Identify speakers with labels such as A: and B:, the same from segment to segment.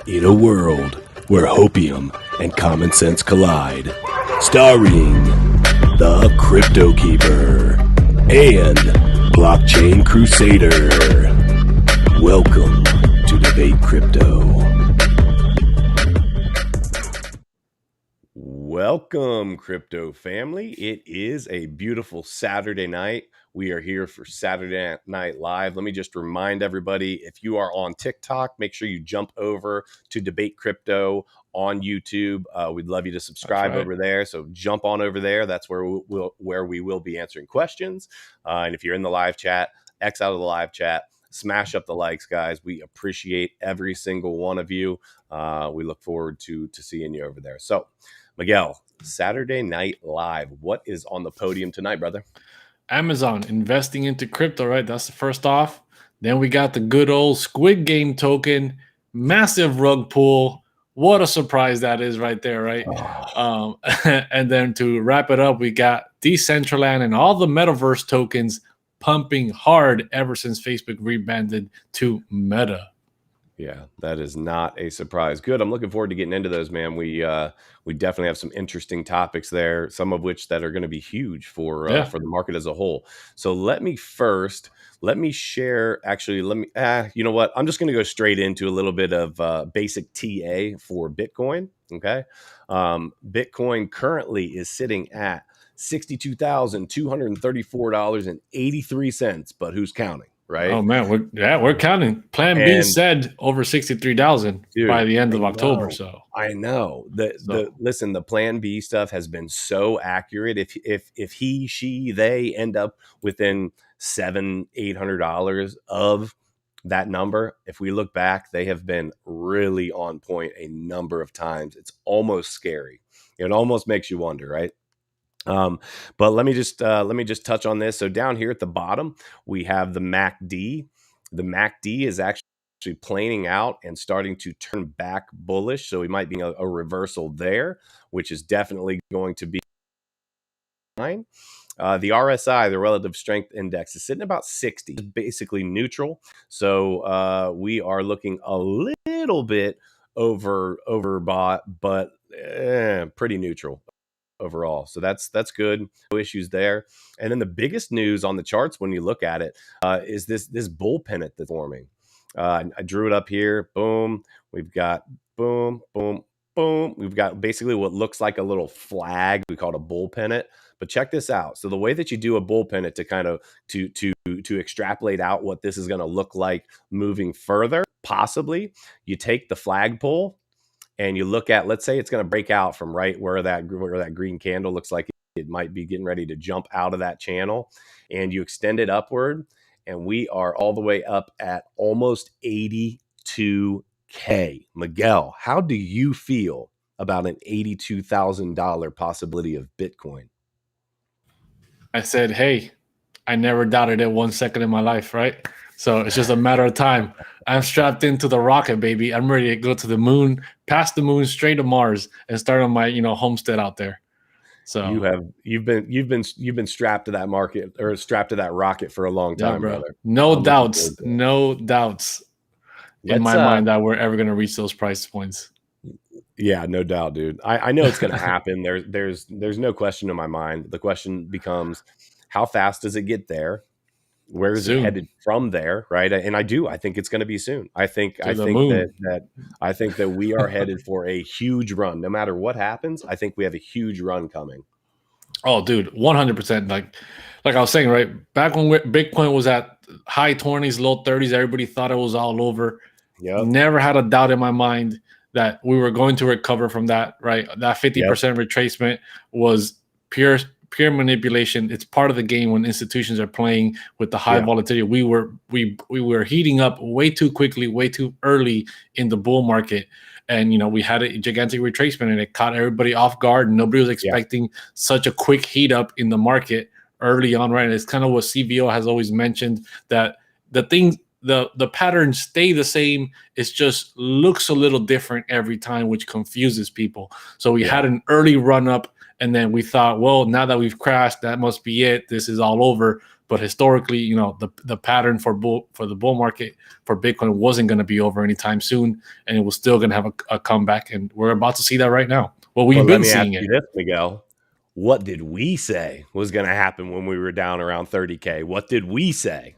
A: In a world where hopium and common sense collide, starring the CryptoKeeper and BlockchainCrusader. Welcome to Debate Crypto. Welcome, crypto family. It is a beautiful Saturday night. We are here for Saturday Night Live. Let me just remind everybody, if you are on TikTok, make sure you jump over to Debate Crypto on YouTube. We'd love you to subscribe over there. So jump on over there. That's where we will be answering questions. And if you're in the live chat, X out of the live chat. Smash up the likes, guys. We appreciate every single one of you. We look forward to seeing you over there. So, Miguel, Saturday Night Live. What is on the podium tonight, brother?
B: Amazon investing into crypto, right? That's the first off. Then we got the good old Squid Game token, massive rug pull. What a surprise that is right there, right? Oh. And then to wrap it up, we got Decentraland and all the metaverse tokens pumping hard ever since Facebook rebranded to Meta.
A: Yeah, that is not a surprise. Good. I'm looking forward to getting into those, man. We definitely have some interesting topics there, some of which that are going to be huge for the market as a whole. So let me share. Actually, you know what? I'm just going to go straight into a little bit of basic TA for Bitcoin. Okay, Bitcoin currently is sitting at $62,234.83. But who's counting? Right?
B: Oh man, we're counting. Plan B said over 63,000 by the end of October. So
A: I know listen, the Plan B stuff has been so accurate. If they end up within $700-800 of that number, if we look back, they have been really on point a number of times. It's almost scary. It almost makes you wonder, right? But let me just touch on this. So down here at the bottom, we have the MACD. The MACD is actually planing out and starting to turn back bullish. So we might be a reversal there, which is definitely going to be fine. The RSI, the relative strength index, is sitting about 60, basically neutral. So we are looking a little bit overbought, but pretty neutral overall. So that's good. No issues there. And then the biggest news on the charts when you look at it is this bull pennant that's forming. I drew it up here. Boom. We've got boom, boom, boom. We've got basically what looks like a little flag. We call it a bull pennant. But check this out. So the way that you do a bull pennant to kind of to extrapolate out what this is going to look like moving further, possibly you take the flagpole and you look at, let's say it's going to break out from right where that green candle looks like it might be getting ready to jump out of that channel, and you extend it upward, and we are all the way up at almost 82K. Miguel, how do you feel about an $82,000 possibility of Bitcoin?
B: I said, hey, I never doubted it 1 second in my life, right? So it's just a matter of time. I'm strapped into the rocket, baby. I'm ready to go to the moon, past the moon, straight to Mars, and start on my homestead out there. So
A: you've been strapped to that market or strapped to that rocket for a long time, brother.
B: No doubts in my mind that we're ever going to reach those price points.
A: Yeah, no doubt, dude. I know it's going to happen. There's no question in my mind. The question becomes, how fast does it get there? Where is it headed from there, right? And I think it's going to be soon. I think that we are headed for a huge run. No matter what happens, I think we have a huge run coming.
B: Oh, dude, 100%. Like I was saying, right? Back when Bitcoin was at high 20s, low 30s, everybody thought it was all over. Yep. Never had a doubt in my mind that we were going to recover from that, right? That 50% retracement was pure manipulation. It's part of the game when institutions are playing with the high volatility. We were heating up way too quickly, way too early in the bull market. And, we had a gigantic retracement and it caught everybody off guard. And nobody was expecting such a quick heat up in the market early on, right? And it's kind of what CVO has always mentioned, that the patterns stay the same. It just looks a little different every time, which confuses people. So we had an early run up. And then we thought, well, now that we've crashed, that must be it. This is all over. But historically, you know, the pattern for the bull market for Bitcoin wasn't going to be over anytime soon, and it was still going to have a comeback, and we're about to see that right now. Well, we've been seeing it.
A: This, Miguel. What did we say was going to happen when we were down around 30K? What did we say?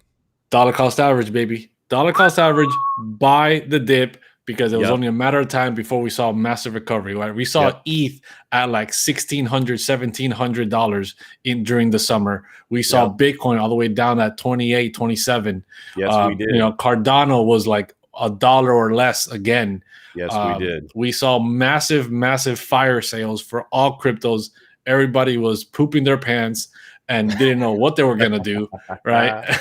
B: Dollar cost average, baby. Dollar cost average, buy the dip, because it was only a matter of time before we saw a massive recovery. Right? We saw ETH at like $1,600, $1,700 during the summer. We saw Bitcoin all the way down at 28, 27.
A: Yes, we did.
B: You know, Cardano was like $1 or less again.
A: Yes, we did.
B: We saw massive, massive fire sales for all cryptos. Everybody was pooping their pants and didn't know what they were going to do, right?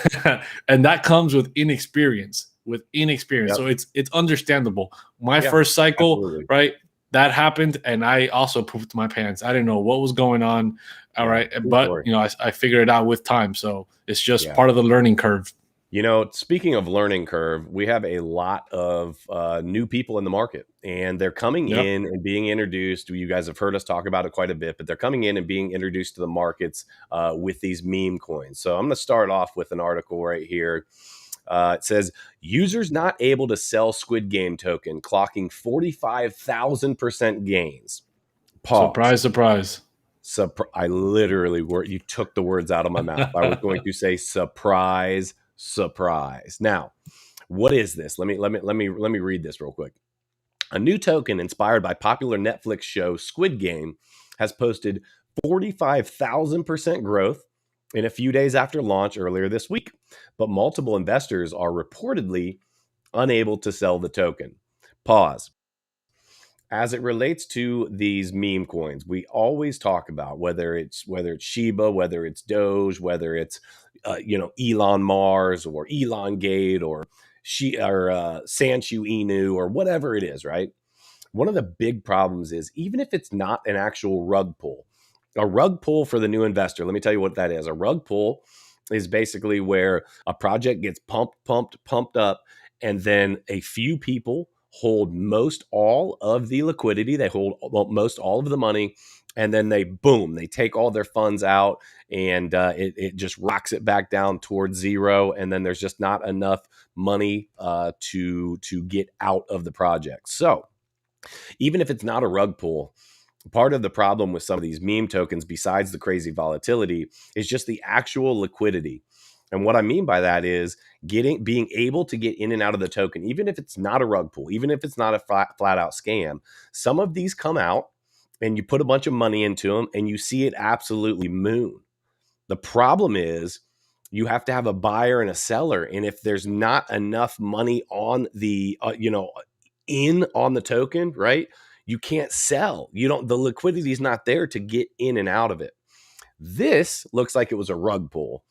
B: And that comes with inexperience. So it's understandable. My first cycle, right, that happened, and I also pooped my pants. I didn't know what was going on, all right? But, you know, I figured it out with time. So it's just part of the learning curve.
A: You know, speaking of learning curve, we have a lot of new people in the market, and they're coming in and being introduced. You guys have heard us talk about it quite a bit, but they're coming in and being introduced to the markets with these meme coins. So I'm going to start off with an article right here. It says, users not able to sell Squid Game token, clocking 45,000% gains.
B: Pause. Surprise.
A: I literally you took the words out of my mouth. I was going to say surprise. Now, what is this? Let me read this real quick. A new token inspired by popular Netflix show Squid Game has posted 45,000% growth in a few days after launch earlier this week, but multiple investors are reportedly unable to sell the token. Pause. As it relates to these meme coins, we always talk about whether it's Shiba, whether it's Doge, whether it's Elon Mars or Elon Gate or Sanchu Inu or whatever it is, right? One of the big problems is, even if it's not an actual rug pull, a rug pull for the new investor, let me tell you what that is. A rug pull is basically where a project gets pumped up, and then a few people hold most all of the liquidity. They hold most all of the money, and then they take all their funds out, and it just rocks it back down towards zero. And then there's just not enough money to get out of the project. So even if it's not a rug pull, part of the problem with some of these meme tokens, besides the crazy volatility, is just the actual liquidity. And what I mean by that is being able to get in and out of the token, even if it's not a rug pull, even if it's not a flat out scam. Some of these come out and you put a bunch of money into them and you see it absolutely moon. The problem is you have to have a buyer and a seller. And if there's not enough money on the, on the token, right, you can't sell. The liquidity is not there to get in and out of it. This looks like it was a rug pull.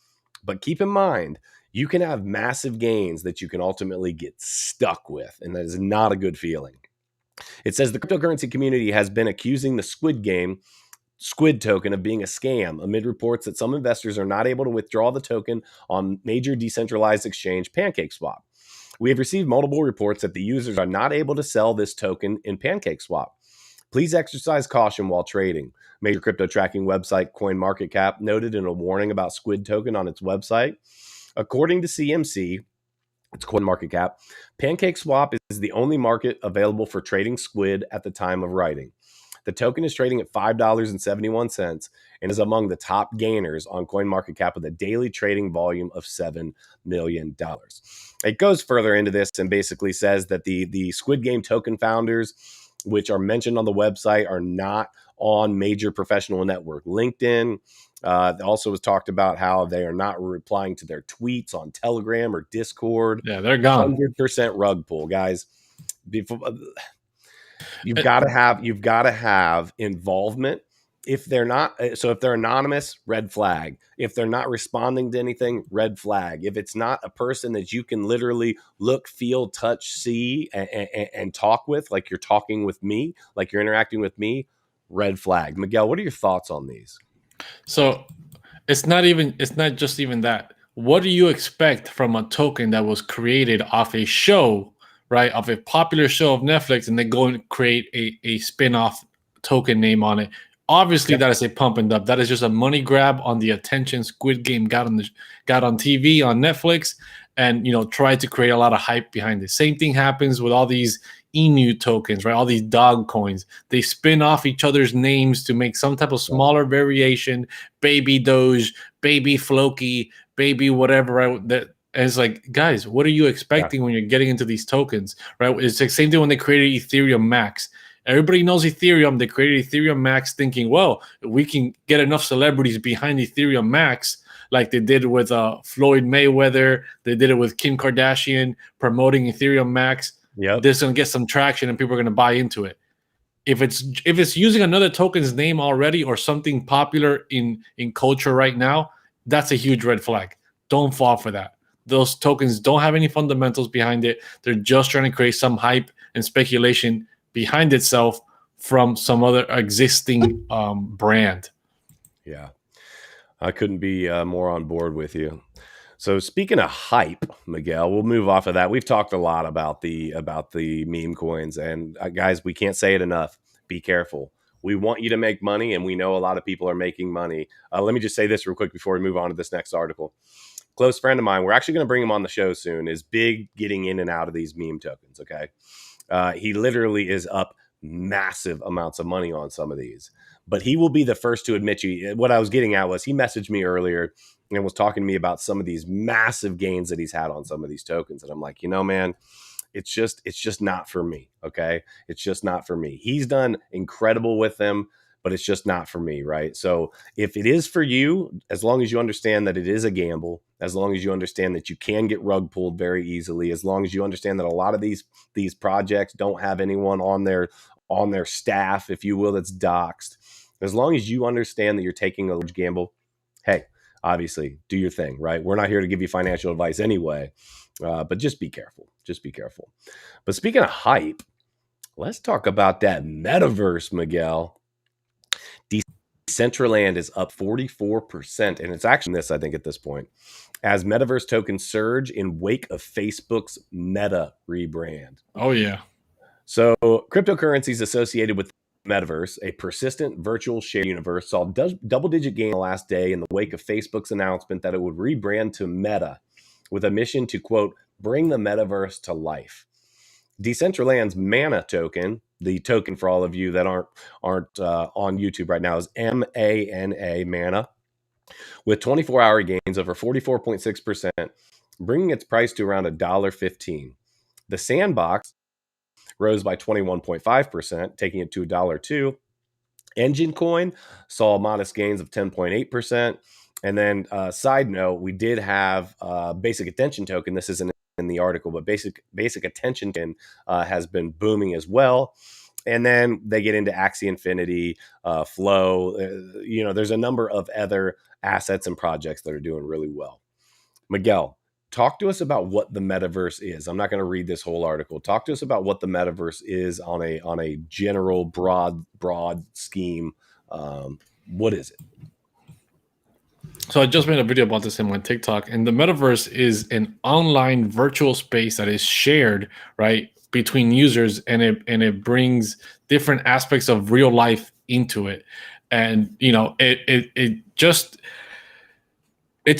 A: But keep in mind, you can have massive gains that you can ultimately get stuck with, and that is not a good feeling. It says the cryptocurrency community has been accusing the Squid token of being a scam amid reports that some investors are not able to withdraw the token on major decentralized exchange PancakeSwap. We have received multiple reports that the users are not able to sell this token in PancakeSwap. Please exercise caution while trading. Major crypto tracking website CoinMarketCap noted in a warning about Squid token on its website. According to CMC, it's CoinMarketCap, PancakeSwap is the only market available for trading Squid at the time of writing. The token is trading at $5.71 and is among the top gainers on CoinMarketCap with a daily trading volume of $7 million. It goes further into this and basically says that the Squid Game token founders, which are mentioned on the website, are not on major professional network LinkedIn. Also was talked about how they are not replying to their tweets on Telegram or Discord.
B: Yeah, they're gone.
A: 100% rug pull, guys. You've got to have involvement. If they're not, so if they're anonymous, red flag. If they're not responding to anything, red flag. If it's not a person that you can literally look, feel, touch, see, and talk with, like you're talking with me, like you're interacting with me, red flag. Miguel, what are your thoughts on these?
B: So it's not just even that. What do you expect from a token that was created off a show, right? Of a popular show of Netflix, and they go and create a spin-off token name on it. Obviously, that is a pump and dump. That is just a money grab on the attention Squid Game got on TV, on Netflix, and tried to create a lot of hype behind it. Same thing happens with all these Inu tokens, right? All these dog coins. They spin off each other's names to make some type of smaller variation. Baby Doge, Baby Floki, Baby whatever. Right? And it's like, guys, what are you expecting when you're getting into these tokens, right? It's the same thing when they created Ethereum Max. Everybody knows Ethereum. They created Ethereum Max thinking, well, we can get enough celebrities behind Ethereum Max, like they did with Floyd Mayweather. They did it with Kim Kardashian promoting Ethereum Max. This is going to get some traction and people are going to buy into it. If it's using another token's name already or something popular in culture right now, that's a huge red flag. Don't fall for that. Those tokens don't have any fundamentals behind it. They're just trying to create some hype and speculation behind itself from some other existing brand.
A: Yeah, I couldn't be more on board with you. So speaking of hype, Miguel, we'll move off of that. We've talked a lot about the meme coins, and guys, we can't say it enough. Be careful. We want you to make money, and we know a lot of people are making money. Let me just say this real quick before we move on to this next article. Close friend of mine, we're actually going to bring him on the show soon, is big getting in and out of these meme tokens, okay? He literally is up massive amounts of money on some of these. But he will be the first to admit you. What I was getting at was he messaged me earlier and was talking to me about some of these massive gains that he's had on some of these tokens. And I'm like, man, it's just not for me. Okay. It's just not for me. He's done incredible with them, but it's just not for me. Right. So if it is for you, as long as you understand that it is a gamble, as long as you understand that you can get rug pulled very easily, as long as you understand that a lot of these projects don't have anyone on their staff, if you will, that's doxed. As long as you understand that you're taking a large gamble, hey, obviously do your thing, right? We're not here to give you financial advice anyway, but just be careful. Just be careful. But speaking of hype, let's talk about that metaverse, Miguel. Decentraland is up 44%, and it's actually this, I think, at this point, as metaverse tokens surge in wake of Facebook's Meta rebrand.
B: Oh, yeah.
A: So cryptocurrencies associated with metaverse, a persistent virtual shared universe, saw double-digit gain the last day in the wake of Facebook's announcement that it would rebrand to Meta with a mission to, quote, bring the metaverse to life. Decentraland's Mana token, the token for all of you that aren't on YouTube right now, is Mana, with 24-hour gains over 44.6%, bringing its price to around $1.15. The Sandbox rose by 21.5%, taking it to $1.02. Engine Coin saw modest gains of 10.8%. And then side note, we did have Basic Attention Token. This isn't in the article, but Basic Attention Token has been booming as well. And then they get into Axie Infinity, Flow. There's a number of other assets and projects that are doing really well. Miguel, talk to us about what the metaverse is. I'm not going to read this whole article. Talk to us about what the metaverse is on a general broad scheme. What is it?
B: So I just made a video about this in my TikTok, and the metaverse is an online virtual space that is shared, right, between users, and it brings different aspects of real life into it. And it's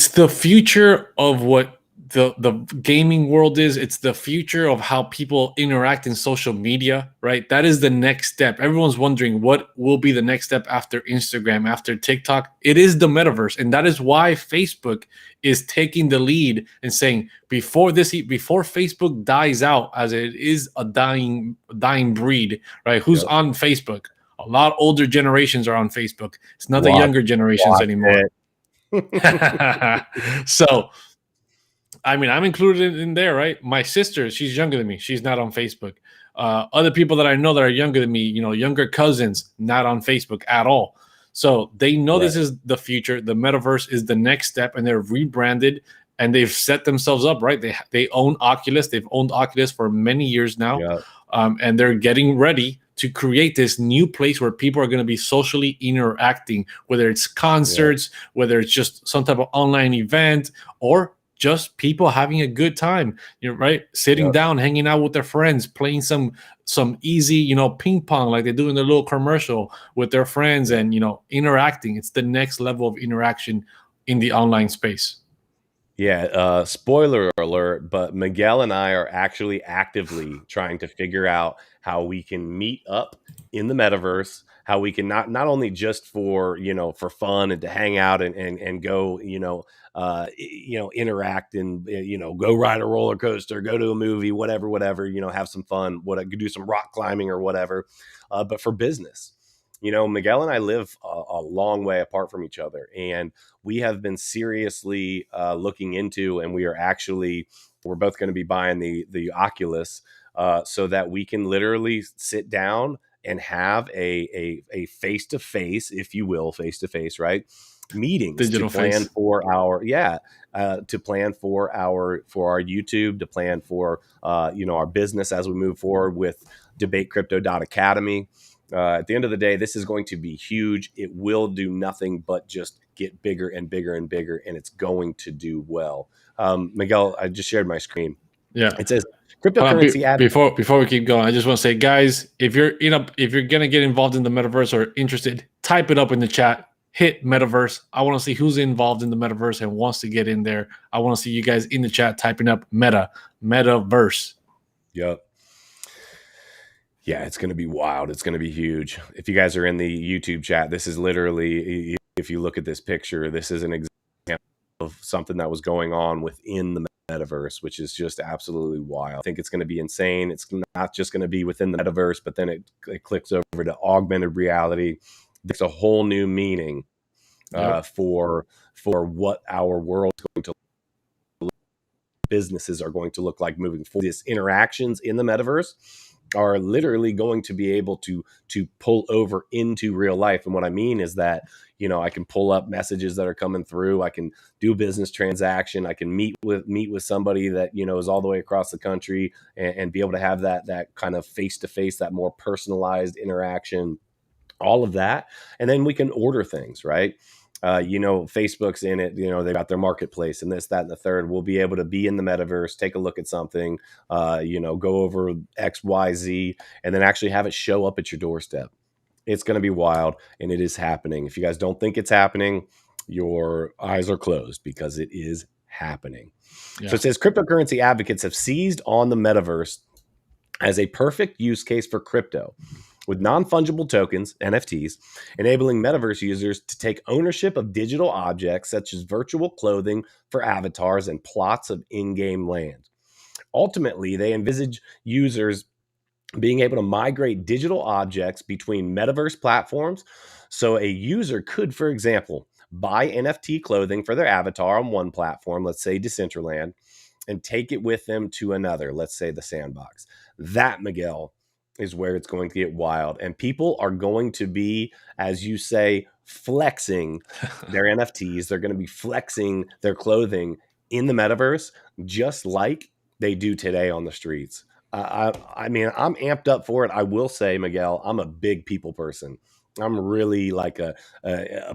B: the future of what the gaming world is. It's the future of how people interact in social media, right? That is the next step. Everyone's wondering what will be the next step after Instagram, after TikTok. It is the metaverse. And that is why Facebook is taking the lead and saying, before Facebook dies out, as it is a dying breed, right? Who's on Facebook? A lot older generations are on Facebook. It's not the younger generations anymore. So, I mean, I'm included in there, right? My sister, she's younger than me. She's not on Facebook. Other people that I know that are younger than me, younger cousins, not on Facebook at all. So they know this is the future. The metaverse is the next step, and they're rebranded, and they've set themselves up, right? They own Oculus. They've owned Oculus for many years now, and they're getting ready to create this new place where people are going to be socially interacting, whether it's concerts, whether it's just some type of online event, or just people having a good time, right? Sitting down, hanging out with their friends, playing some easy, ping pong like they do in the little commercial with their friends, and interacting. It's the next level of interaction in the online space.
A: Yeah, spoiler alert, but Miguel and I are actually actively trying to figure out how we can meet up in the metaverse, how we can not only just for, for fun and to hang out and go, interact and, go ride a roller coaster, go to a movie, whatever, have some fun, do some rock climbing or whatever, but for business. Miguel and I live a long way apart from each other, and we have been seriously looking into, and we're both going to be buying the Oculus so that we can literally sit down and have a face-to-face, if you will, face-to-face, right? Meetings
B: Digital
A: to plan
B: face.
A: for to plan for our YouTube, to plan for our business as we move forward with debatecrypto.academy. At the end of the day, this is going to be huge. It will do nothing but just get bigger and bigger and bigger, and it's going to do well. Miguel, I just shared my screen.
B: Yeah,
A: it says cryptocurrency.
B: Before we keep going, I just want to say, guys, if you're gonna get involved in the metaverse or interested, type it up in the chat. Hit metaverse. I want to see who's involved in the metaverse and wants to get in there. I want to see you guys in the chat typing up metaverse.
A: Yep. Yeah, it's going to be wild. It's going to be huge. If you guys are in the YouTube chat, this is literally, if you look at this picture, this is an example of something that was going on within the metaverse, which is just absolutely wild. I think it's going to be insane. It's not just going to be within the metaverse, but then it clicks over to augmented reality. There's a whole new meaning for what our world is going to look, businesses are going to look like moving forward. These interactions in the metaverse are literally going to be able to pull over into real life. And what I mean is that, I can pull up messages that are coming through. I can do a business transaction. I can meet with somebody that, is all the way across the country and be able to have that kind of face-to-face, that more personalized interaction, all of that. And then we can order things, right? Facebook's in it, they got their marketplace and this, that, and the third. We'll be able to be in the metaverse, take a look at something, go over X, Y, Z, and then actually have it show up at your doorstep. It's going to be wild, and it is happening. If you guys don't think it's happening, your eyes are closed, because it is happening. Yeah. So it says cryptocurrency advocates have seized on the metaverse as a perfect use case for crypto, with non-fungible tokens, NFTs, enabling metaverse users to take ownership of digital objects such as virtual clothing for avatars and plots of in-game land. Ultimately, they envisage users being able to migrate digital objects between metaverse platforms. So a user could, for example, buy NFT clothing for their avatar on one platform, let's say Decentraland, and take it with them to another, let's say the Sandbox. That, Miguel, is where it's going to get wild. And people are going to be, as you say, flexing their NFTs. They're going to be flexing their clothing in the metaverse, just like they do today on the streets. I mean, I'm amped up for it. I will say, Miguel, I'm a big people person. I'm really like a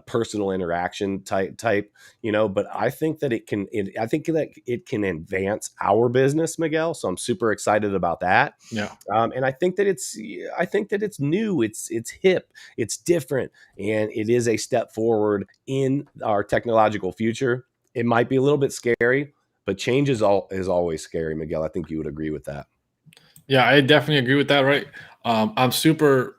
A: personal interaction type, but I think that it can advance our business, Miguel. So I'm super excited about that.
B: Yeah.
A: And I think that it's new, it's hip, it's different, and it is a step forward in our technological future. It might be a little bit scary, but change is always scary, Miguel. I think you would agree with that.
B: Yeah, I definitely agree with that. Right. I'm super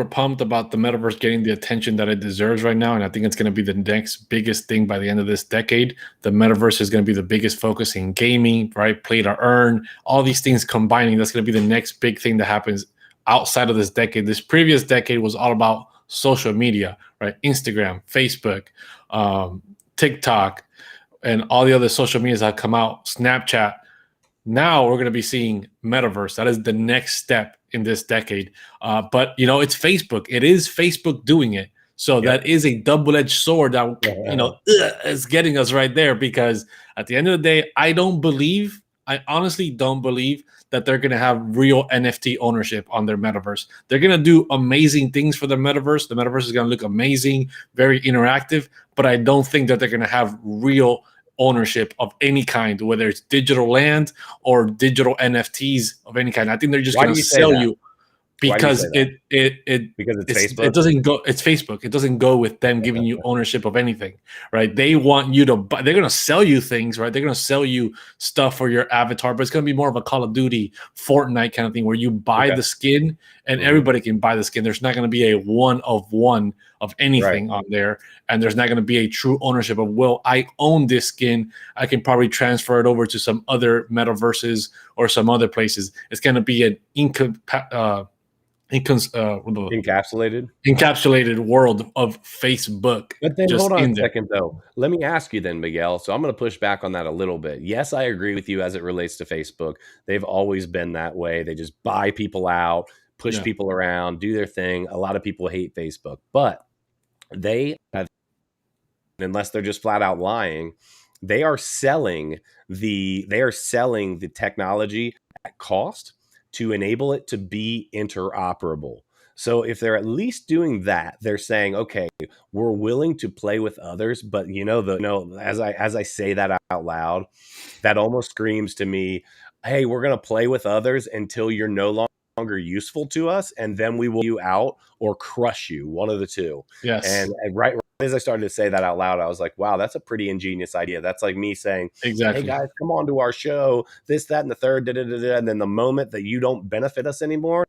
B: pumped about the metaverse getting the attention that it deserves right now. And I think it's going to be the next biggest thing by the end of this decade. The metaverse is going to be the biggest focus in gaming, right? Play to earn, all these things combining. That's going to be the next big thing that happens outside of this decade. This previous decade was all about social media, right? Instagram, Facebook, TikTok, and all the other social medias that come out, Snapchat. Now we're going to be seeing metaverse. That is the next step in this decade. But, it's Facebook. It is Facebook doing it. So that is a double-edged sword that, is getting us right there, because at the end of the day, I honestly don't believe that they're going to have real NFT ownership on their metaverse. They're going to do amazing things for the metaverse. The metaverse is going to look amazing, very interactive, but I don't think that they're going to have real ownership of any kind, whether it's digital land or digital NFTs of any kind. I think they're just going to sell you because
A: because it's Facebook?
B: it doesn't go. It's Facebook. It doesn't go with them giving you ownership of anything, right? They want you to buy. They're going to sell you things, right? They're going to sell you stuff for your avatar, but it's going to be more of a Call of Duty, Fortnite kind of thing where you buy the skin and everybody can buy the skin. There's not going to be a one of anything on there, and there's not going to be a true ownership of, well, I own this skin. I can probably transfer it over to some other metaverses or some other places. It's going to be an encapsulated world of Facebook.
A: But then hold on a second though. Let me ask you then, Miguel. So I'm going to push back on that a little bit. Yes, I agree with you as it relates to Facebook. They've always been that way. They just buy people out, push people around, do their thing. A lot of people hate Facebook, but they have, unless they're just flat out lying, they are selling the technology at cost to enable it to be interoperable. So if they're at least doing that, they're saying, okay, we're willing to play with others, but as I say that out loud, that almost screams to me, hey, we're going to play with others until you're no longer useful to us, and then we will you out or crush you, one of the two.
B: Yes.
A: And right as I started to say that out loud, I was like, wow, that's a pretty ingenious idea. That's like me saying,
B: exactly,
A: hey guys, come on to our show, this, that, and the third, and then the moment that you don't benefit us anymore,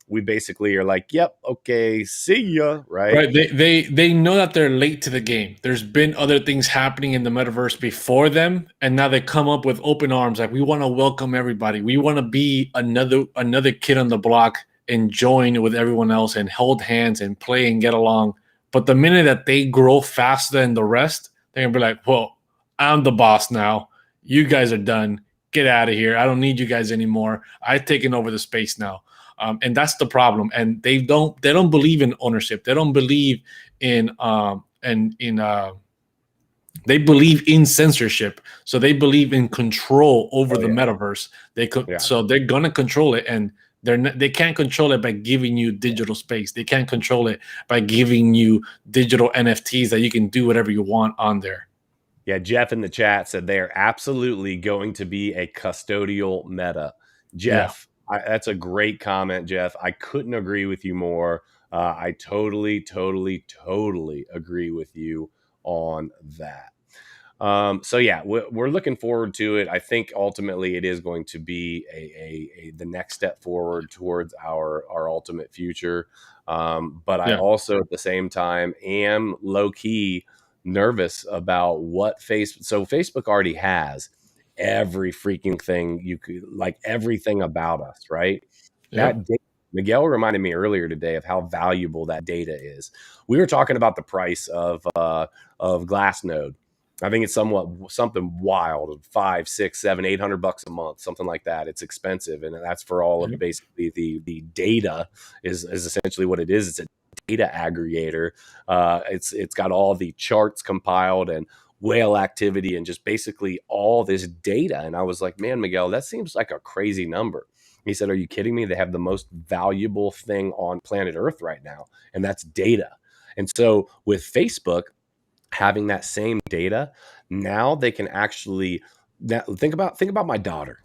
A: we basically are like, yep, okay, see ya, right?
B: They know that they're late to the game. There's been other things happening in the metaverse before them, and now they come up with open arms, like, we want to welcome everybody. We want to be another kid on the block and join with everyone else and hold hands and play and get along. But the minute that they grow faster than the rest, they're going to be like, whoa, I'm the boss now. You guys are done. Get out of here. I don't need you guys anymore. I've taken over the space now. And that's the problem. And they don't believe in ownership. They don't believe in they believe in censorship. So they believe in control over the metaverse. So they're going to control it, and they can't control it by giving you digital space. They can't control it by giving you digital NFTs that you can do whatever you want on there.
A: Yeah, Jeff in the chat said they are absolutely going to be a custodial meta. Jeff, that's a great comment, Jeff. I couldn't agree with you more. I totally agree with you on that. So yeah, we're looking forward to it. I think ultimately it is going to be the next step forward towards our ultimate future. But I also at the same time am low key nervous about what Facebook already has every freaking thing you could, like everything about us, right? That data, Miguel reminded me earlier today of how valuable that data is. We were talking about the price of Glassnode. I think it's something wild, $500, $600, $700, $800 a month, something like that. It's expensive, and that's for all of basically the data is essentially what it is. It's a data aggregator. It's got all the charts compiled and whale activity and just basically all this data. And I was like, man, Miguel, that seems like a crazy number. He said, are you kidding me? They have the most valuable thing on planet Earth right now, and that's data. And so with Facebook having that same data, now they can actually think about my daughter,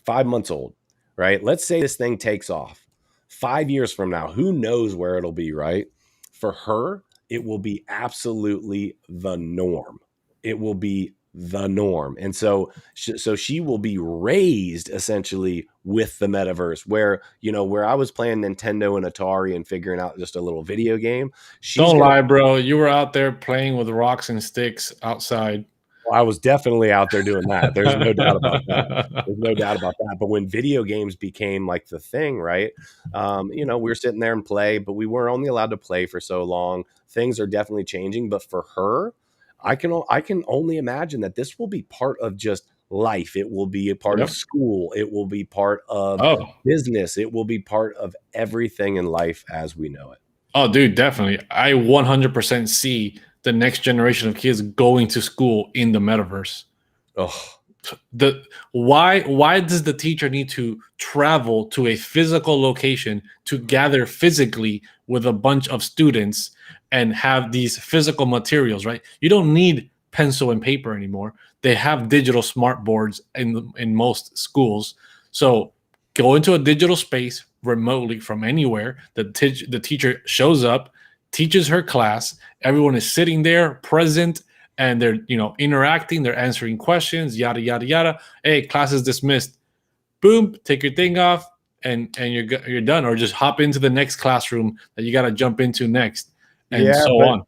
A: 5 months old, right? Let's say this thing takes off 5 years from now, who knows where it'll be, right? For her, it will be absolutely the norm. It will be the norm. And so she will be raised essentially with the metaverse where I was playing Nintendo and Atari and figuring out just a little video game.
B: Don't lie, bro. You were out there playing with rocks and sticks outside.
A: Well, I was definitely out there doing that. There's no doubt about that. There's no doubt about that. But when video games became like the thing, right? We were sitting there and play, but we were only allowed to play for so long. Things are definitely changing. But for her, I can only imagine that this will be part of just life. It will be a part of school. It will be part of business. It will be part of everything in life as we know it.
B: Oh, dude, definitely. I 100% see the next generation of kids going to school in the metaverse. Why does the teacher need to travel to a physical location to gather physically with a bunch of students and have these physical materials, right? You don't need pencil and paper anymore. They have digital smart boards in most schools. So go into a digital space remotely from anywhere. The teacher shows up, teaches her class. Everyone is sitting there, present, and they're interacting. They're answering questions. Yada yada yada. Hey, class is dismissed. Boom, take your thing off, and you're done. Or just hop into the next classroom that you got to jump into next, and so on.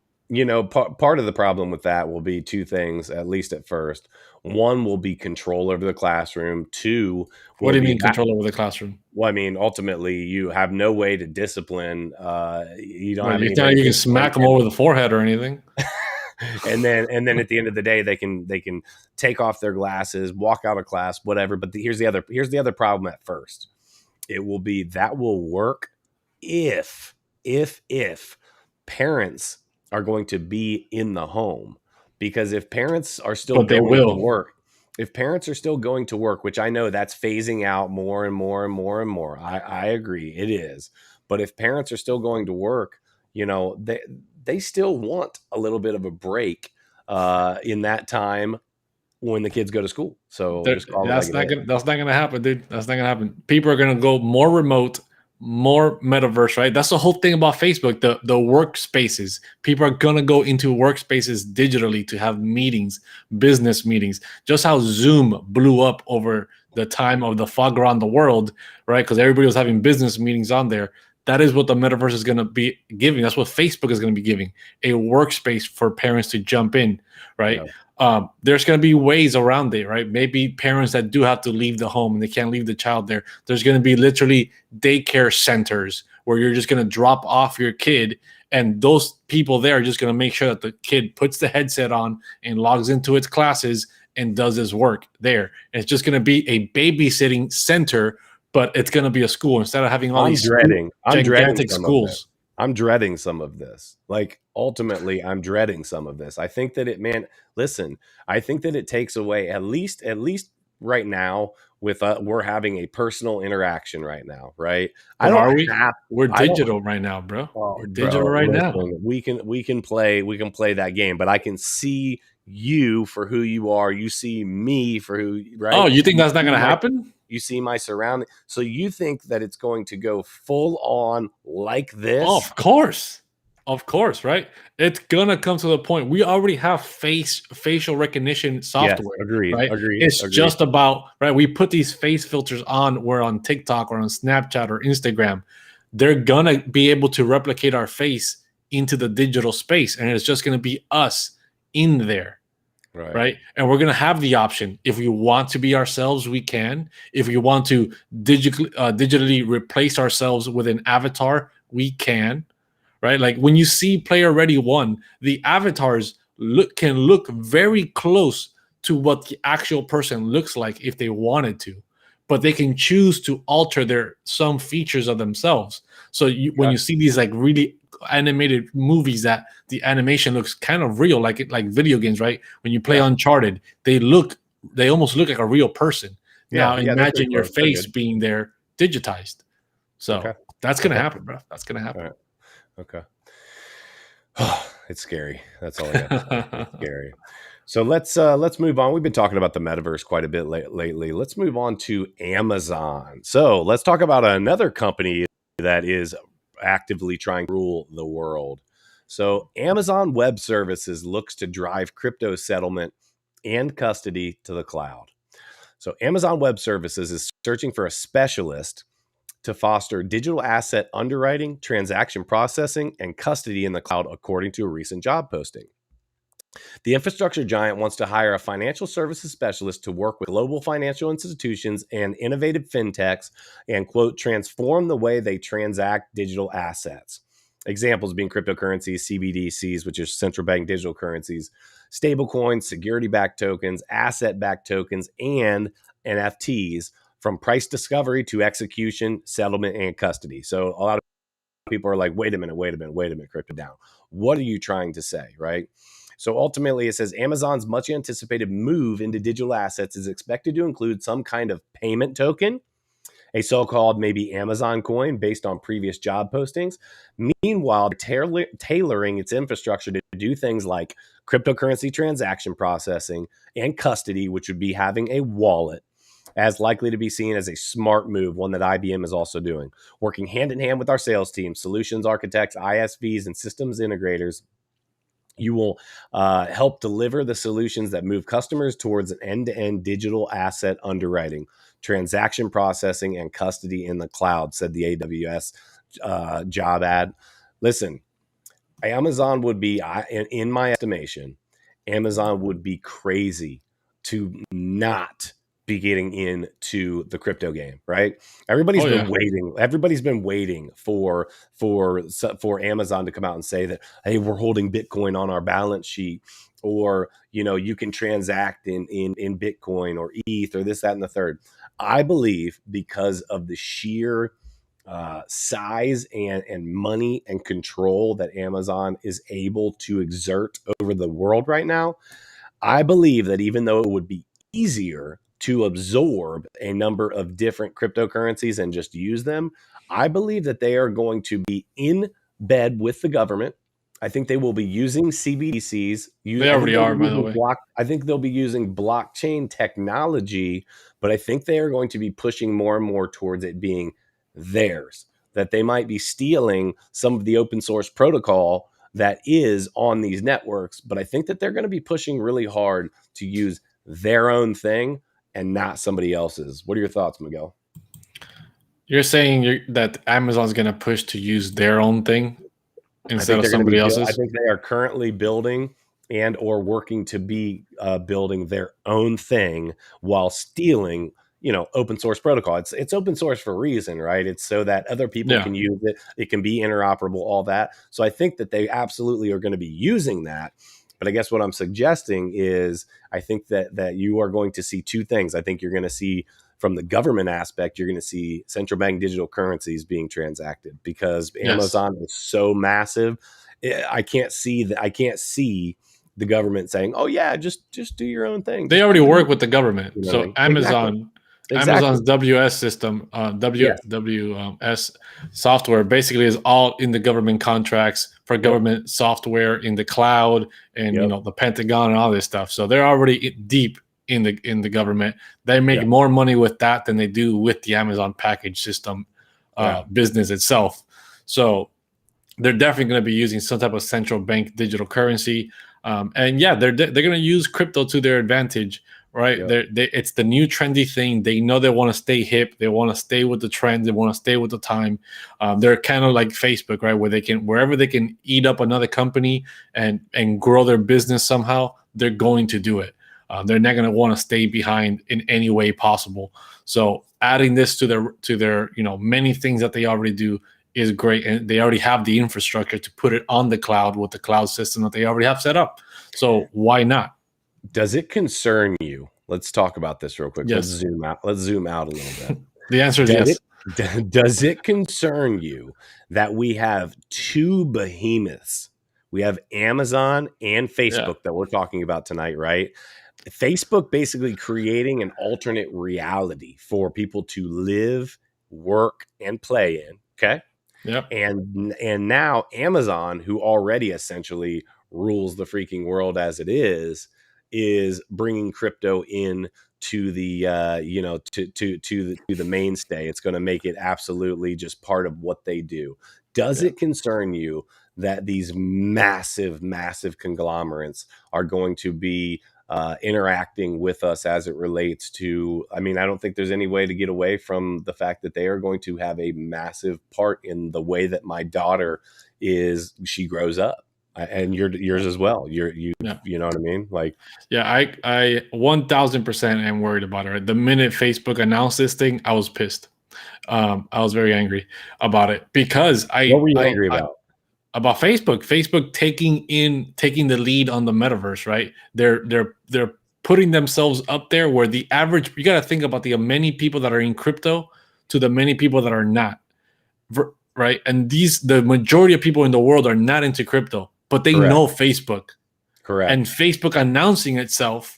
A: Part of the problem with that will be two things, at least at first. One will be control over the classroom. Two,
B: what do you mean control over the classroom?
A: Well, I mean, ultimately, you have no way to discipline. You don't have
B: you can smack them over the forehead or anything.
A: and then at the end of the day, they can take off their glasses, walk out of class, whatever. But here's the other problem at first. It will be that will work if parents are going to be in the home, because if parents are still going to work, which I know that's phasing out more and more and more and more. I agree, it is. But if parents are still going to work, they still want a little bit of a break in that time when the kids go to school. So
B: that's not gonna happen, dude. That's not gonna happen. People are gonna go more remote, more metaverse, right? That's the whole thing about Facebook, the workspaces. People are gonna go into workspaces digitally to have meetings, business meetings. Just how Zoom blew up over the time of the fog around the world, right? Because everybody was having business meetings on there. That is what the metaverse is going to be giving. That's what Facebook is going to be giving, a workspace for parents to jump in, right? Yeah. There's going to be ways around it, right? Maybe parents that do have to leave the home and they can't leave the child there. There's going to be literally daycare centers where you're just going to drop off your kid, and those people there are just going to make sure that the kid puts the headset on and logs into its classes and does his work there. And it's just going to be a babysitting center, but it's going to be a school instead of having all these gigantic schools.
A: I'm dreading some of this. Like, ultimately, I'm dreading some of this. I think that I think that it takes away, at least right now, with we're having a personal interaction right now, right?
B: We're digital right now, bro. We're digital right now.
A: We can play that game, but I can see you for who you are. You see me for who, right?
B: Oh, you think that's not going to happen?
A: You see my surrounding. So you think that it's going to go full on like this?
B: Oh, of course, right? It's gonna come to the point. We already have facial recognition software.
A: Yes, agreed.
B: Right?
A: Agreed.
B: It's just about, right? We put these face filters on. We're on TikTok or on Snapchat or Instagram. They're gonna be able to replicate our face into the digital space, and it's just gonna be us in there. Right. And we're going to have the option. If we want to be ourselves, we can. If we want to digitally replace ourselves with an avatar, we can. Right. Like when you see Player Ready 1, the avatars can look very close to what the actual person looks like if they wanted to, but they can choose to alter some features of themselves. So when you see these like really animated movies that the animation looks kind of real, like video games, right? When you play Uncharted, they almost look like a real person. Now imagine your face being there digitized. So that's gonna happen, bro. That's gonna happen.
A: Right. Okay. It's scary. That's all I got. It's scary. So let's move on. We've been talking about the metaverse quite a bit lately. Let's move on to Amazon. So let's talk about another company that is actively trying to rule the world. So Amazon Web Services looks to drive crypto settlement and custody to the cloud. So Amazon Web Services is searching for a specialist to foster digital asset underwriting, transaction processing, and custody in the cloud, according to a recent job posting. The infrastructure giant wants to hire a financial services specialist to work with global financial institutions and innovative fintechs and, quote, transform the way they transact digital assets. Examples being cryptocurrencies, CBDCs, which are central bank digital currencies, stablecoins, security-backed tokens, asset-backed tokens, and NFTs, from price discovery to execution, settlement, and custody. So a lot of people are like, wait a minute, crypto down. What are you trying to say, right? So ultimately, it says Amazon's much anticipated move into digital assets is expected to include some kind of payment token, a so-called maybe Amazon coin based on previous job postings. Meanwhile, tailoring its infrastructure to do things like cryptocurrency transaction processing and custody, which would be having a wallet, as likely to be seen as a smart move, one that IBM is also doing. Working hand in hand with our sales team, solutions architects, ISVs, and systems integrators, you will help deliver the solutions that move customers towards an end-to-end digital asset underwriting, transaction processing, and custody in the cloud, said the AWS job ad. Listen, Amazon would be, in my estimation, Amazon would be crazy to not be getting into the crypto game, right? Everybody's been waiting. Everybody's been waiting for Amazon to come out and say that, hey, we're holding Bitcoin on our balance sheet, or you can transact in Bitcoin or ETH or this, that, and the third. I believe because of the sheer size and money and control that Amazon is able to exert over the world right now, I believe that even though it would be easier to absorb a number of different cryptocurrencies and just use them, I believe that they are going to be in bed with the government. I think they will be using CBDCs.
B: They already are, by the way.
A: I think they'll be using blockchain technology, but I think they are going to be pushing more and more towards it being theirs, that they might be stealing some of the open source protocol that is on these networks. But I think that they're going to be pushing really hard to use their own thing and not somebody else's. What are your thoughts, Miguel?
B: You're saying that Amazon's going to push to use their own thing instead of somebody else's?
A: I think they are currently building and or working to be building their own thing while stealing open source protocol. It's open source for a reason, right? It's so that other people can use it. It can be interoperable, all that. So I think that they absolutely are going to be using that. But I guess what I'm suggesting is I think that you are going to see two things. I think you're going to see, from the government aspect, you're going to see central bank digital currencies being transacted because Amazon is so massive. I can't see the government saying, "Oh yeah, just do your own thing."
B: They already work with the government. So Amazon. Exactly. Amazon's WS system, WS software, basically is all in the government contracts for government software in the cloud and the Pentagon and all this stuff. So they're already deep in the government. They make more money with that than they do with the Amazon package system business itself. So they're definitely going to be using some type of central bank digital currency, and they're going to use crypto to their advantage. Right. It's the new trendy thing. They know they want to stay hip. They want to stay with the trends. They want to stay with the time. They're kind of like Facebook, right? Where wherever they can eat up another company and grow their business somehow, they're going to do it. They're not going to want to stay behind in any way possible. So adding this to their many things that they already do is great. And they already have the infrastructure to put it on the cloud with the cloud system that they already have set up. So why not?
A: Does it concern you? Let's talk about this real quick. Yes. Let's zoom out a little bit.
B: The answer is yes.
A: Does it concern you that we have two behemoths? We have Amazon and Facebook that we're talking about tonight, right? Facebook basically creating an alternate reality for people to live, work, and play in. Okay.
B: Yep.
A: And now Amazon, who already essentially rules the freaking world as it is bringing crypto in to the to the mainstay. It's going to make it absolutely just part of what they do. Does it concern you that these massive conglomerates are going to be interacting with us as it relates to, I don't think there's any way to get away from the fact that they are going to have a massive part in the way that my daughter she grows up. And yours as well. You know what I mean? Like,
B: I 1000% am worried about it. The minute Facebook announced this thing, I was pissed. I was very angry about it because
A: what were you angry about?
B: About Facebook taking the lead on the metaverse, right? They're putting themselves up there where the average. You got to think about the many people that are in crypto to the many people that are not, right? And the majority of people in the world are not into crypto. But they know Facebook.
A: Correct.
B: And Facebook announcing itself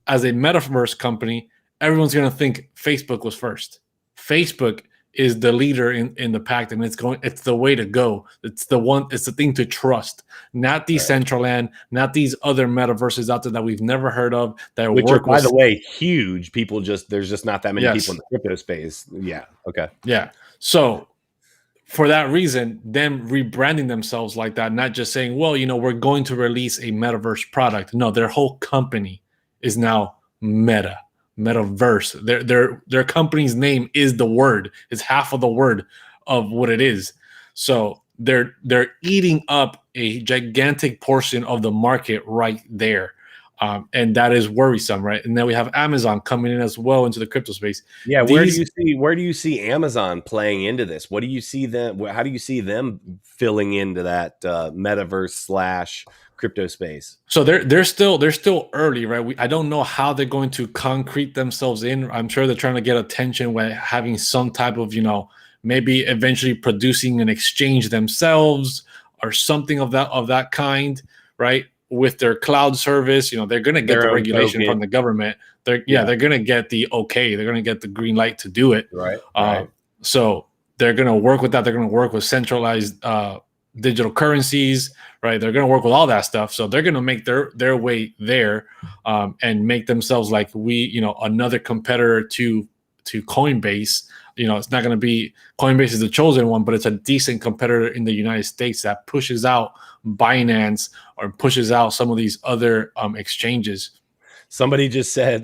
B: as a metaverse company, everyone's going to think Facebook was first. Facebook is the leader in the pack, and it's the way to go. It's the thing to trust, not Decentraland, not these other metaverses out there that we've never heard of that
A: Which are,
B: work
A: by
B: with.
A: the way, huge. There's just not that many people in
B: Yes.
A: the crypto space. Yeah. Okay.
B: Yeah. So for that reason, them rebranding themselves like that, not just saying, well, we're going to release a metaverse product. No, their whole company is now metaverse. Their company's name is the word. It's half of the word of what it is. So they're eating up a gigantic portion of the market right there. And that is worrisome, right? And then we have Amazon coming in as well into the crypto space.
A: Yeah, where do you see Amazon playing into this? What do you see them? How do you see them filling into that metaverse / crypto space?
B: So they're still early, right? I don't know how they're going to concrete themselves in. I'm sure they're trying to get attention by having some type of, maybe eventually producing an exchange themselves or something of that kind, right? With their cloud service, they're going to get the regulation from the government. They're going to get the okay. They're going to get the green light to do it.
A: Right.
B: So they're going to work with that. They're going to work with centralized digital currencies, right? They're going to work with all that stuff. So they're going to make their way there and make themselves like another competitor to Coinbase. It's not going to be Coinbase is the chosen one, but it's a decent competitor in the United States that pushes out Binance or pushes out some of these other exchanges.
A: Somebody just said,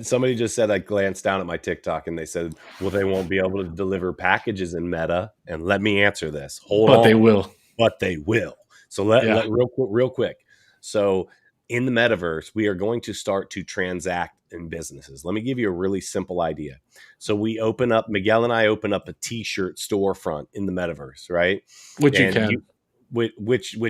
A: I glanced down at my TikTok and they said, well, they won't be able to deliver packages in Meta. And let me answer this.
B: They will.
A: But they will. So let real quick. So in the metaverse, we are going to start to transact in businesses. Let me give you a really simple idea. So Miguel and I open up a t-shirt storefront in the metaverse, right? Which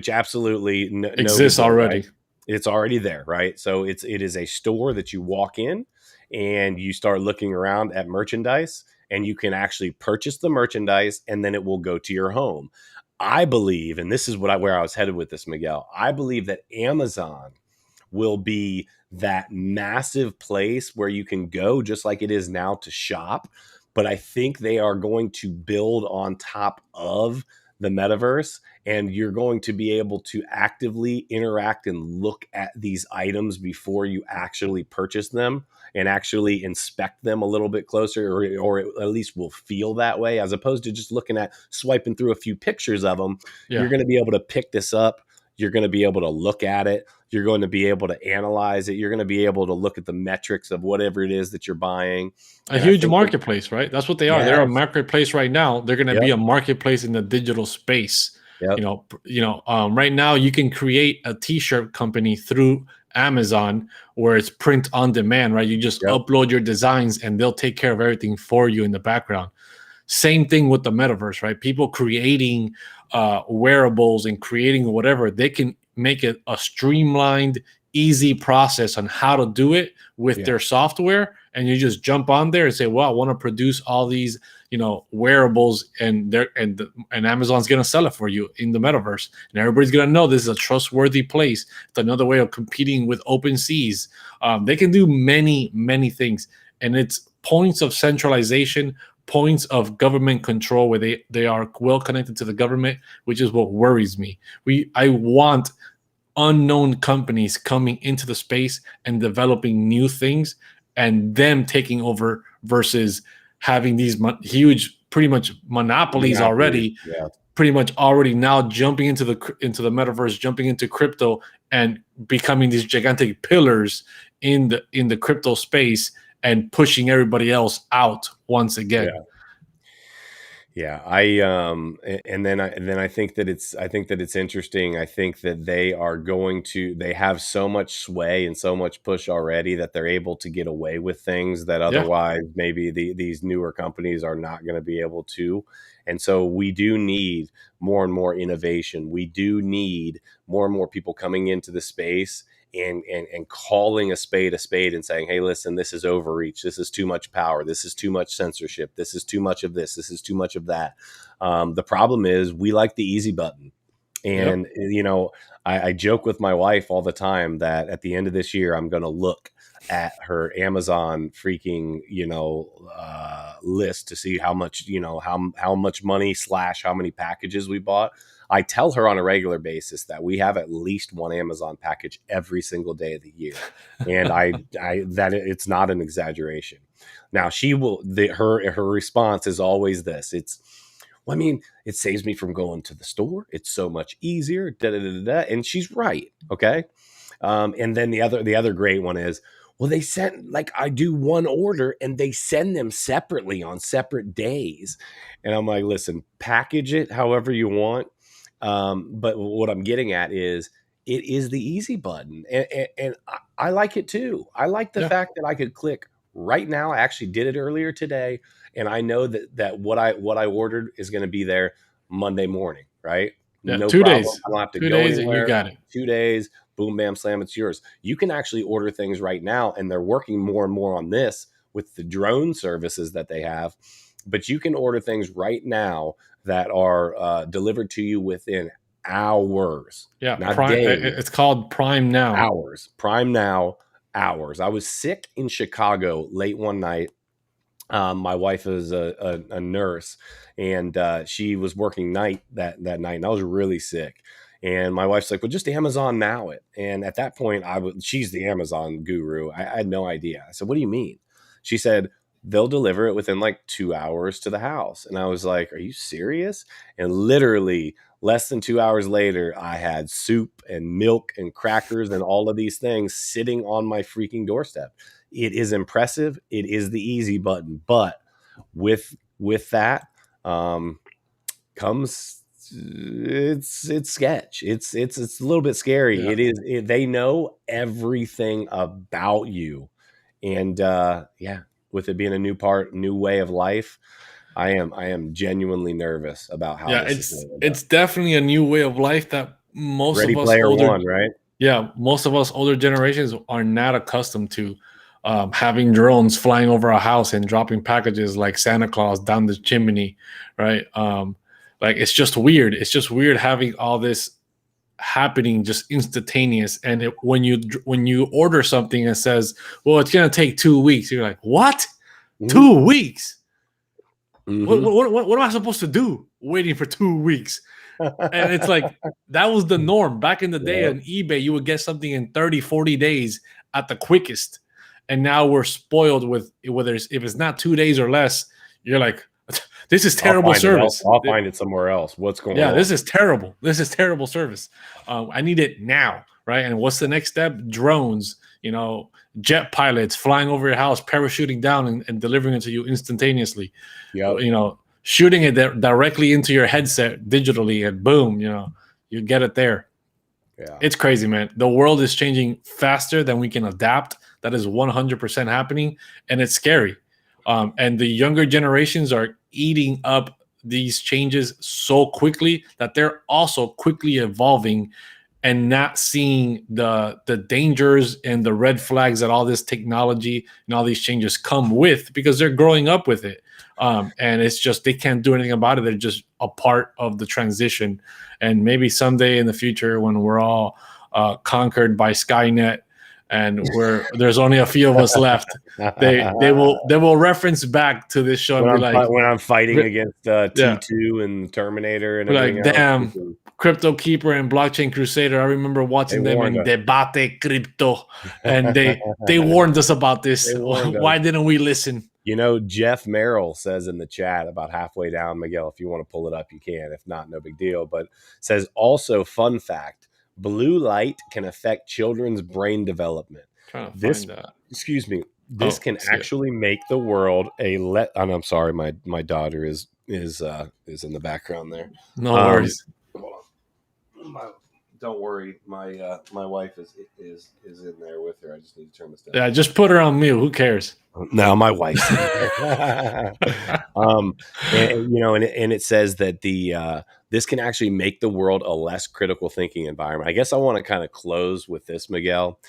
A: absolutely
B: exists already.
A: Right? It's already there, right? So it is a store that you walk in and you start looking around at merchandise and you can actually purchase the merchandise and then it will go to your home. I believe, and this is where I was headed with this, Miguel, I believe that Amazon will be that massive place where you can go just like it is now to shop. But I think they are going to build on top of the metaverse, and you're going to be able to actively interact and look at these items before you actually purchase them and actually inspect them a little bit closer, or at least will feel that way, as opposed to just looking at swiping through a few pictures of them. Yeah. You're going to be able to pick this up. You're going to be able to look at it. You're going to be able to analyze it. You're going to be able to look at the metrics of whatever it is that you're buying.
B: A huge marketplace, right? That's what they are. Yes. They're a marketplace right now. They're going to be a marketplace in the digital space. Yep. Right now you can create a t-shirt company through Amazon where it's print on demand, right? You just upload your designs and they'll take care of everything for you in the background. Same thing with the metaverse, right? People creating wearables and creating whatever, they can make it a streamlined, easy process on how to do it with their software. And you just jump on there and say, well, I want to produce all these, wearables, and Amazon's going to sell it for you in the metaverse. And everybody's going to know this is a trustworthy place. It's another way of competing with OpenSeas. They can do many, many things. And it's points of centralization, points of government control where they are well connected to the government, which is what worries me. I want unknown companies coming into the space and developing new things and them taking over versus having these huge, pretty much monopolies already, pretty much already now jumping into the metaverse, jumping into crypto and becoming these gigantic pillars in the crypto space and pushing everybody else out once again.
A: Yeah, I think that it's interesting. I think that they have so much sway and so much push already that they're able to get away with things that otherwise maybe these newer companies are not going to be able to. And so we do need more and more innovation. We do need more and more people coming into the space and calling a spade and saying, hey, listen, this is overreach. This is too much power. This is too much censorship. This is too much of this. This is too much of that. The problem is we like the easy button. And, I joke with my wife all the time that at the end of this year, I'm going to look at her Amazon freaking, list to see how much, how much money / how many packages we bought. I tell her on a regular basis that we have at least one Amazon package every single day of the year. And that it's not an exaggeration. Now her response is always this. Well, I mean, it saves me from going to the store. It's so much easier. Da, da, da, da. And she's right. Okay. And then the other great one is, well, they sent, like, I do one order and they send them separately on separate days. And I'm like, listen, package it however you want. But what I'm getting at is it is the easy button. And I like it too. I like the fact that I could click right now. I actually did it earlier today. And I know that what I ordered is going to be there Monday morning, right?
B: Yeah,
A: No
B: 2
A: problem.
B: days.
A: I don't have to
B: 2
A: go
B: days
A: anywhere.
B: And you got it.
A: 2 days, boom, bam, slam, it's yours. You can actually order things right now, and they're working more and more on this with the drone services that they have. But you can order things right now that are delivered to you within hours.
B: Yeah,
A: not
B: Prime.
A: days.
B: It's called Prime Now.
A: Hours. Prime Now. Hours. I was sick in Chicago late one night. My wife is a nurse, and she was working night that night, and I was really sick. And my wife's like, well, just Amazon Now it. And at that point, she's the Amazon guru. I had no idea. I said, what do you mean? She said, they'll deliver it within like 2 hours to the house. And I was like, are you serious? And literally less than 2 hours later, I had soup and milk and crackers and all of these things sitting on my freaking doorstep. It is impressive. It is the easy button. But with that comes it's sketch. It's a little bit scary.
B: Yeah.
A: It is. They know everything about you, and with it being a new way of life, I am genuinely nervous about how.
B: Yeah, it's definitely a new way of life that most
A: Ready
B: of us
A: Player
B: older,
A: One, right?
B: Yeah, most of us older generations are not accustomed to having drones flying over our house and dropping packages like Santa Claus down the chimney, right? Like, it's just weird. It's just weird having all this happening just instantaneous. And when you order something and says, well, it's gonna take 2 weeks, you're like, what? Mm-hmm. 2 weeks? Mm-hmm. What am I supposed to do waiting for 2 weeks? And it's like, that was the norm back in the day. On eBay, you would get something in 30, 40 days at the quickest. And now we're spoiled with if it's not 2 days or less, you're like, this is terrible service.
A: I'll find it somewhere else. What's going on?
B: Yeah, this is terrible. This is terrible service. I need it now, right? And what's the next step? Drones, jet pilots flying over your house, parachuting down and delivering it to you instantaneously.
A: Yeah,
B: shooting it directly into your headset digitally, and boom, you get it there. Yeah, it's crazy, man. The world is changing faster than we can adapt. That is 100% happening, and it's scary. And the younger generations are eating up these changes so quickly that they're also quickly evolving and not seeing the dangers and the red flags that all this technology and all these changes come with, because they're growing up with it. And it's just, they can't do anything about it. They're just a part of the transition. And maybe someday in the future, when we're all conquered by Skynet and there's only a few of us left, they will reference back to this show and be like,
A: when I'm fighting against T2 and Terminator and everything
B: like, damn, CryptoKeeper and BlockchainCrusader, I remember watching them in Debate Crypto, and they warned us about this. Why didn't we listen?
A: Jeff Merrill says in the chat about halfway down, Miguel, if you want to pull it up, you can. If not, no big deal. But says also, fun fact, blue light can affect children's brain development. This can actually make the world and I'm sorry, my daughter is in the background there.
B: No worries.
A: Don't worry, my wife is in there with her. I just need to turn this down.
B: Yeah, just put her on mute. Who cares?
A: No, my wife's in there. And it says that this can actually make the world a less critical thinking environment. I guess I want to kind of close with this, Miguel.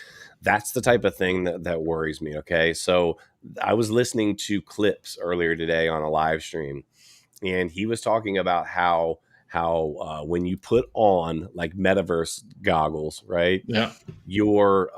A: That's the type of thing that worries me. Okay, so I was listening to clips earlier today on a live stream, and he was talking about how when you put on like metaverse goggles, right?
B: Yeah,
A: your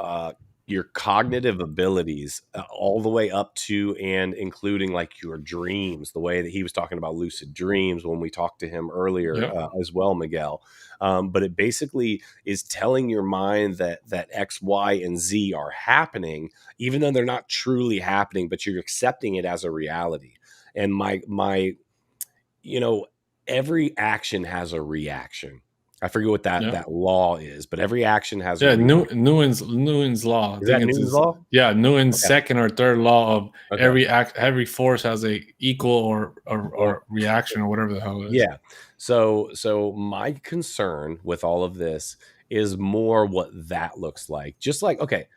A: your cognitive abilities all the way up to and including like your dreams, the way that he was talking about lucid dreams when we talked to him earlier as well, Miguel. But it basically is telling your mind that X, Y, and Z are happening, even though they're not truly happening, but you're accepting it as a reality. And every action has a reaction. I forget what that law is, but every action has a reaction.
B: Newton's law.
A: Is that Newton's law?
B: Yeah, Newton's second or third law of every force has a equal or reaction or whatever the hell it is.
A: Yeah. So my concern with all of this is more what that looks like. Just like, okay,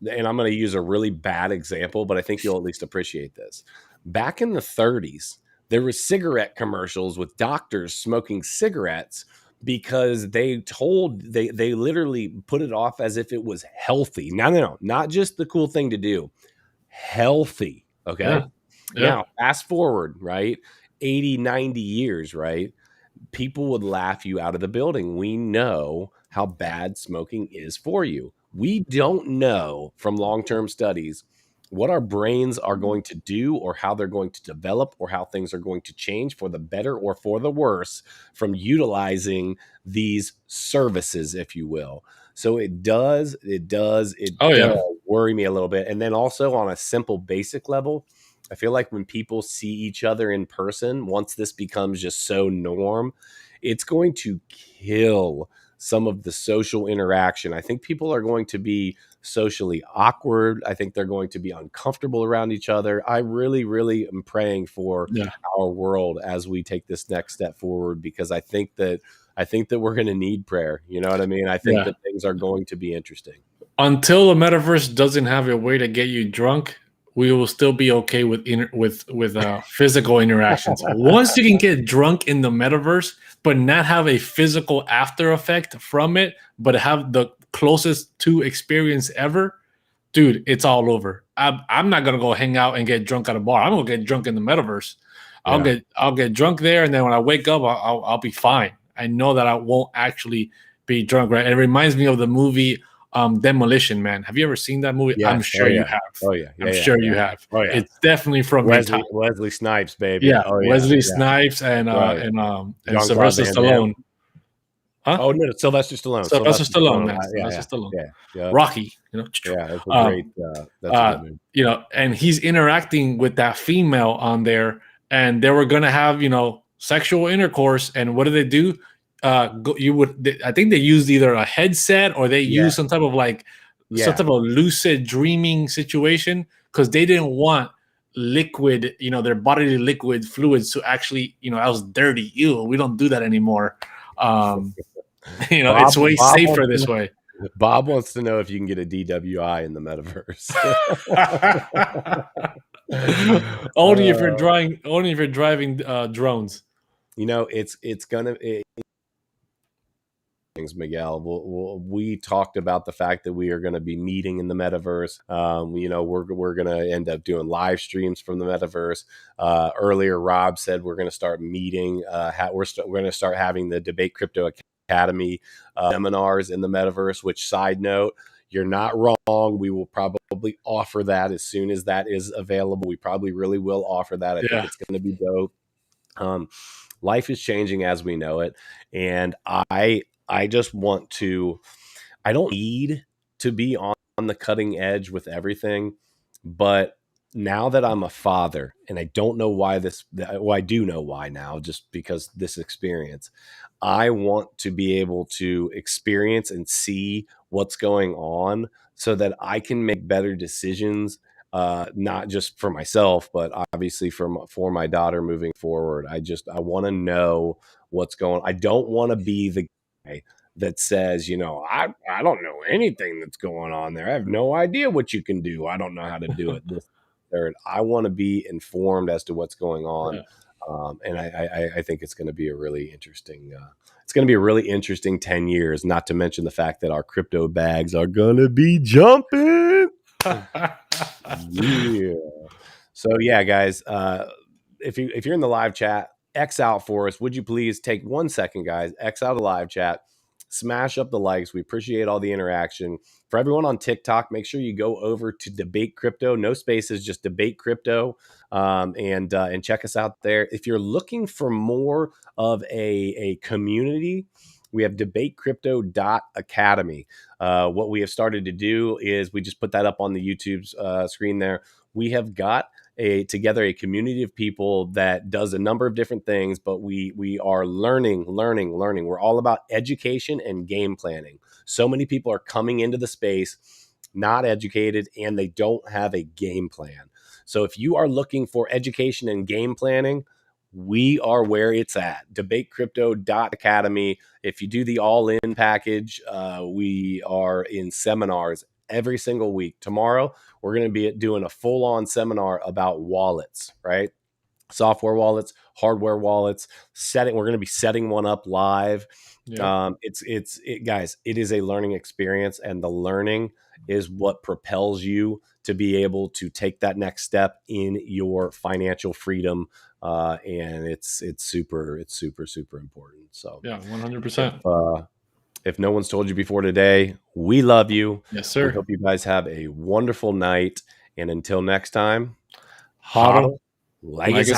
A: and I'm going to use a really bad example, but I think you'll at least appreciate this. Back in the 30s, there were cigarette commercials with doctors smoking cigarettes because they literally put it off as if it was healthy. No, not just the cool thing to do. Healthy. Okay. Now, fast forward, right? 80, 90 years, right? People would laugh you out of the building. We know how bad smoking is for you. We don't know from long-term studies what our brains are going to do or how they're going to develop or how things are going to change for the better or for the worse from utilizing these services, if you will. So it does worry me a little bit. And then also on a simple basic level, I feel like when people see each other in person, once this becomes just so norm, it's going to kill some of the social interaction. I think people are going to be socially awkward. I think they're going to be uncomfortable around each other. I really, really am praying for our world as we take this next step forward, because I think that we're going to need prayer. You know what I mean? I think that things are going to be interesting.
B: Until the metaverse doesn't have a way to get you drunk, we will still be okay with physical interactions. Once you can get drunk in the metaverse, but not have a physical after effect from it, but have the closest to experience ever, dude, it's all over. I'm not gonna go hang out and get drunk at a bar. I'm gonna get drunk in the metaverse. I'll get drunk there, and then when I wake up, I'll be fine. I know that I won't actually be drunk. Right? And it reminds me of the movie Demolition Man. Have you ever seen that movie?
A: Yes.
B: I'm sure you have. I'm sure you have. It's definitely from
A: Wesley Snipes, baby.
B: Yeah, Wesley Snipes and Sylvester Stallone.
A: Huh? Oh no, Sylvester Stallone.
B: Sylvester Stallone.
A: Yeah.
B: Rocky.
A: It's a great. That's a good movie.
B: And he's interacting with that female on there, and they were gonna have sexual intercourse. And what do they do? I think they used either a headset or they used some type of some type of lucid dreaming situation, because they didn't want liquid, their bodily liquid fluids to actually, that was dirty. Ew, we don't do that anymore. It's way safer this way.
A: Bob wants to know if you can get a DWI in the metaverse.
B: Only if you're driving drones.
A: It's gonna. Miguel, we talked about the fact that we are going to be meeting in the metaverse. We're going to end up doing live streams from the metaverse. Earlier, Rob said we're going to start meeting. We're going to start having the Debate Crypto Academy seminars in the metaverse. Which, side note, you're not wrong. We will probably offer that as soon as that is available. We probably really will offer that. I think it's going to be dope. Life is changing as we know it, and I just want to, I don't need to be on the cutting edge with everything, but now that I'm a father, and I don't know why I do know why now, just because this experience, I want to be able to experience and see what's going on so that I can make better decisions, not just for myself, but obviously for my daughter moving forward. I want to know what's going on. I don't want to be the that says, I don't know anything that's going on there. I have no idea what you can do. I don't know how to do it. This, third. I want to be informed as to what's going on. And I think it's going to be a really interesting, 10 years, not to mention the fact that our crypto bags are going to be jumping. Yeah. So yeah, guys, if you're in the live chat, X out for us. Would you please take 1 second, guys? X out a live chat. Smash up the likes. We appreciate all the interaction. For everyone on TikTok, make sure you go over to Debate Crypto. No spaces, just Debate Crypto, and check us out there. If you're looking for more of a community, we have debatecrypto.academy. What we have started to do is we just put that up on the YouTube's screen there. We have got together a community of people that does a number of different things, but we are learning. We're all about education and game planning. So many people are coming into the space not educated, and they don't have a game plan. So if you are looking for education and game planning, we are where it's at. Debatecrypto.academy. If you do the all-in package, we are in seminars every single week. Tomorrow, we're going to be doing a full-on seminar about wallets, right? Software wallets, hardware wallets. We're going to be setting one up live. Yeah. Guys, it is a learning experience, and the learning is what propels you to be able to take that next step in your financial freedom. And it's super important. So
B: yeah, 100%.
A: If no one's told you before today, we love you.
B: Yes, sir.
A: We hope you guys have a wonderful night. And until next time,
B: hodl
A: like it's